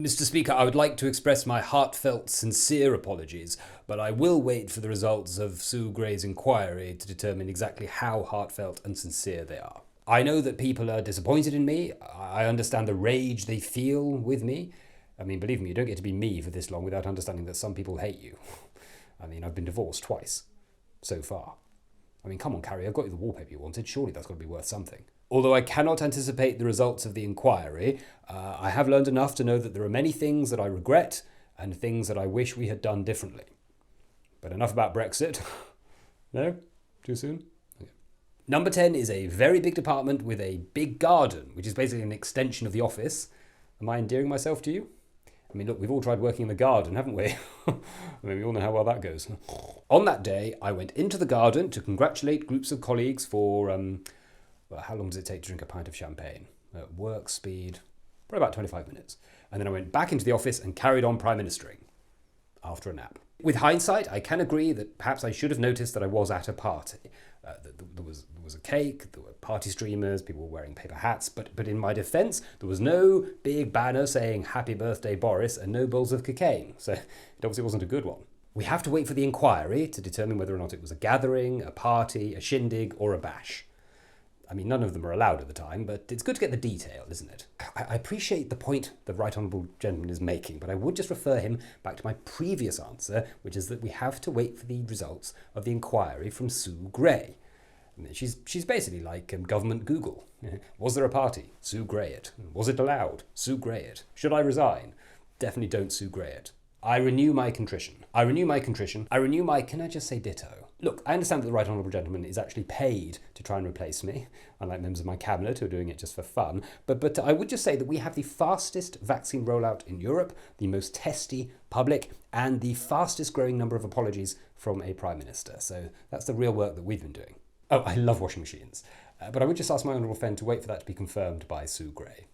Mr. Speaker, I would like to express my heartfelt, sincere apologies, but I will wait for the results of Sue Gray's inquiry to determine exactly how heartfelt and sincere they are. I know that people are disappointed in me. I understand the rage they feel with me. I mean, believe me, you don't get to be me for this long without understanding that some people hate you. I mean, I've been divorced twice, so far. I mean, come on, Carrie, I've got you the wallpaper you wanted. Surely that's got to be worth something. Although I cannot anticipate the results of the inquiry, I have learned enough to know that there are many things that I regret and things that I wish we had done differently. But enough about Brexit. No? Too soon? Okay. Number 10 is a very big department with a big garden, which is basically an extension of the office. Am I endearing myself to you? I mean, look, we've all tried working in the garden, haven't we? I mean, we all know how well that goes. On that day, I went into the garden to congratulate groups of colleagues for, well, how long does it take to drink a pint of champagne? Work speed, probably about 25 minutes. And then I went back into the office and carried on prime ministering after a nap. With hindsight, I can agree that perhaps I should have noticed that I was at a party. There was a cake, there were party streamers, people were wearing paper hats, but in my defence, there was no big banner saying "Happy Birthday Boris" and no bowls of cocaine, so it obviously wasn't a good one. We have to wait for the inquiry to determine whether or not it was a gathering, a party, a shindig, or a bash. I mean, none of them are allowed at the time, but it's good to get the detail, isn't it? I appreciate the point the right honourable gentleman is making, but I would just refer him back to my previous answer, which is that we have to wait for the results of the inquiry from Sue Gray. I mean, she's basically like government Google. Was there a party? Sue Gray it. Was it allowed? Sue Gray it. Should I resign? Definitely don't Sue Gray it. I renew my contrition. I renew my, can I just say ditto? Look, I understand that the right honourable gentleman is actually paid to try and replace me, unlike members of my cabinet who are doing it just for fun. But I would just say that we have the fastest vaccine rollout in Europe, the most testy public, and the fastest growing number of apologies from a prime minister. So that's the real work that we've been doing. Oh, I love washing machines. But I would just ask my honourable friend to wait for that to be confirmed by Sue Gray.